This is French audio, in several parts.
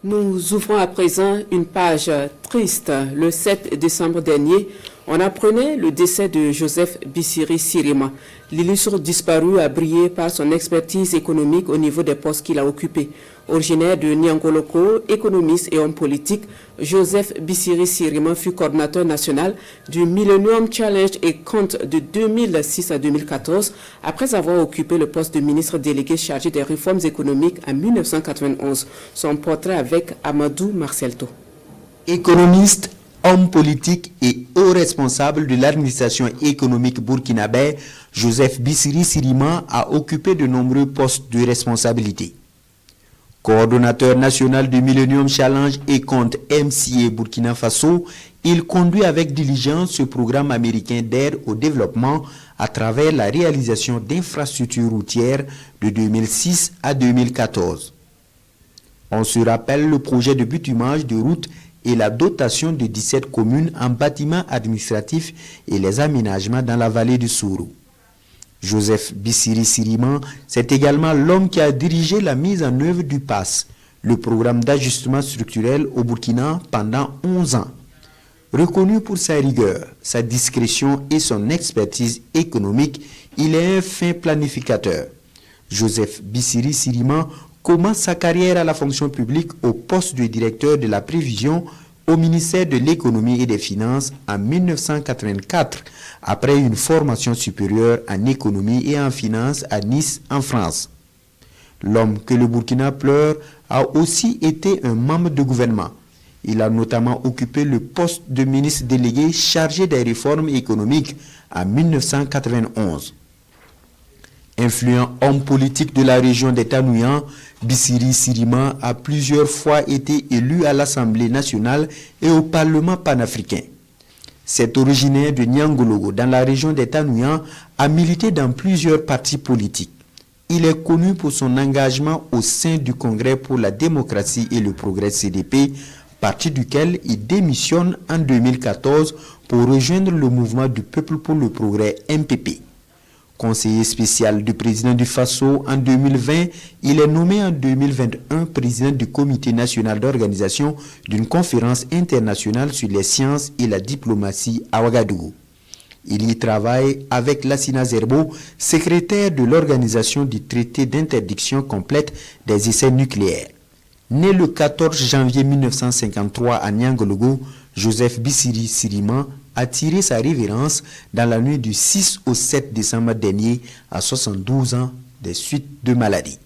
Nous ouvrons à présent une page triste. Le 7 décembre dernier, on apprenait le décès de Joseph Bissiri Sirima. L'illustre disparu a brillé par son expertise économique au niveau des postes qu'il a occupés. Originaire de Niangoloko, économiste et homme politique, Joseph Bissiri Sirima fut coordinateur national du Millennium Challenge et compte de 2006 à 2014, après avoir occupé le poste de ministre délégué chargé des réformes économiques en 1991. Son portrait avec Amadou Marcelto. Économiste, homme politique et haut responsable de l'administration économique burkinabé, Joseph Bissiri Sirima a occupé de nombreux postes de responsabilité. Coordonnateur national du Millennium Challenge et compte MCA Burkina Faso, il conduit avec diligence ce programme américain d'aide au développement à travers la réalisation d'infrastructures routières de 2006 à 2014. On se rappelle le projet de bitumage de routes et la dotation de 17 communes en bâtiments administratifs et les aménagements dans la vallée du Sourou. Joseph Bissiri Sirima, c'est également l'homme qui a dirigé la mise en œuvre du PAS, le programme d'ajustement structurel au Burkina pendant 11 ans. Reconnu pour sa rigueur, sa discrétion et son expertise économique, il est un fin planificateur. Joseph Bissiri Sirima commence sa carrière à la fonction publique au poste de directeur de la prévision au ministère de l'économie et des finances en 1984, après une formation supérieure en économie et en finance à Nice, en France. L'homme que le Burkina pleure a aussi été un membre de gouvernement. Il a notamment occupé le poste de ministre délégué chargé des réformes économiques en 1991. Influent homme politique de la région des Tanouyan, Bissiri Sirima a plusieurs fois été élu à l'Assemblée nationale et au Parlement panafricain. Cet originaire de Niangologo, dans la région des Tanouyan, a milité dans plusieurs partis politiques. Il est connu pour son engagement au sein du Congrès pour la démocratie et le progrès CDP, parti duquel il démissionne en 2014 pour rejoindre le mouvement du peuple pour le progrès MPP. Conseiller spécial du président du Faso en 2020, il est nommé en 2021 président du comité national d'organisation d'une conférence internationale sur les sciences et la diplomatie à Ouagadougou. Il y travaille avec Lassina Zerbo, secrétaire de l'organisation du traité d'interdiction complète des essais nucléaires. Né le 14 janvier 1953 à Niangologo, Joseph Bissiri Sirima a tiré sa révérence dans la nuit du 6 au 7 décembre dernier à 72 ans des suites de maladie.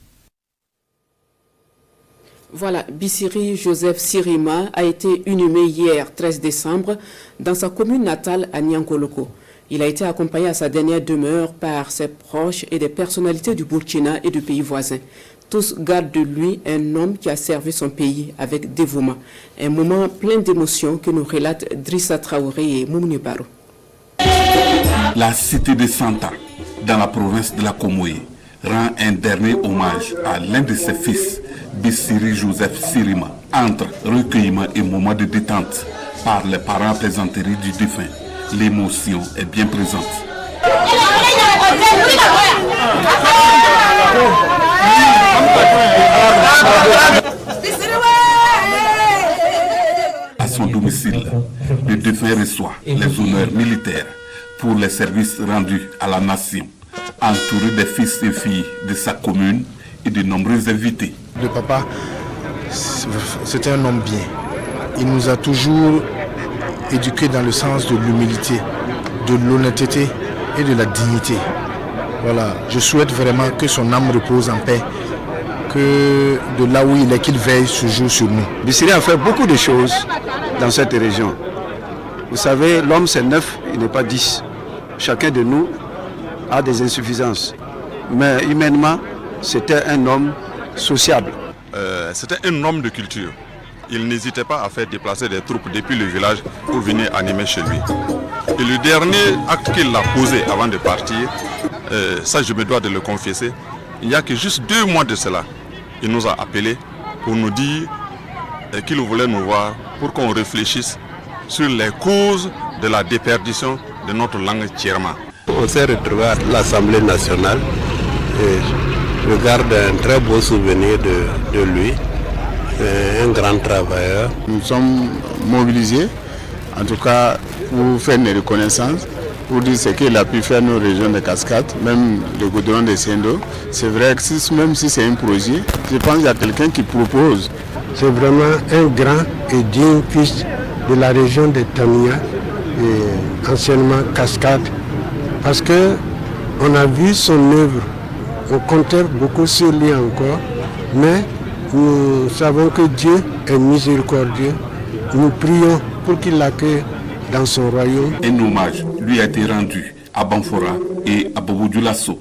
Voilà, Bissiri Joseph Sirima a été inhumé hier 13 décembre dans sa commune natale à Niangoloko. Il a été accompagné à sa dernière demeure par ses proches et des personnalités du Burkina et du pays voisin. Tous gardent de lui un homme qui a servi son pays avec dévouement. Un moment plein d'émotions que nous relatent Drissa Traoré et Moumouni Baro. La cité de Santa, dans la province de la Comoé, rend un dernier hommage à l'un de ses fils, Bissiri Joseph Sirima, entre recueillement et moment de détente par les parents plaisanteries du défunt. L'émotion est bien présente. À son domicile, le défunt reçoit les honneurs militaires pour les services rendus à la nation, entouré des fils et filles de sa commune et de nombreux invités. Le papa, c'était un homme bien. Il nous a toujours éduqués dans le sens de l'humilité, de l'honnêteté et de la dignité. Voilà, je souhaite vraiment que son âme repose en paix, que de là où il est, qu'il veille ce jour sur nous. Bissiri a fait beaucoup de choses dans cette région. Vous savez, l'homme c'est 9, il n'est pas 10. Chacun de nous a des insuffisances. Mais humainement, c'était un homme sociable. C'était un homme de culture. Il n'hésitait pas à faire déplacer des troupes depuis le village pour venir animer chez lui. Et le dernier acte qu'il a posé avant de partir, ça je me dois de le confesser, il n'y a que juste 2 mois de cela, il nous a appelés pour nous dire qu'il voulait nous voir pour qu'on réfléchisse sur les causes de la déperdition de notre langue Tchierma. On s'est retrouvé à l'Assemblée nationale et je garde un très beau souvenir de lui. un grand travailleur. Nous sommes mobilisés, en tout cas pour faire une reconnaissance, pour dire ce qu'il a pu faire nos régions de Cascades, même le goudron de Sendo. C'est vrai que même si c'est un projet, je pense qu'il y a quelqu'un qui propose. C'est vraiment un grand et digne fils de la région de Tamia, et anciennement Cascade, parce qu'on a vu son œuvre, on comptait beaucoup sur lui encore, mais nous savons que Dieu est miséricordieux. Nous prions pour qu'il l'accueille dans son royaume. Un hommage lui a été rendu à Banfora et à Bobo Dioulasso.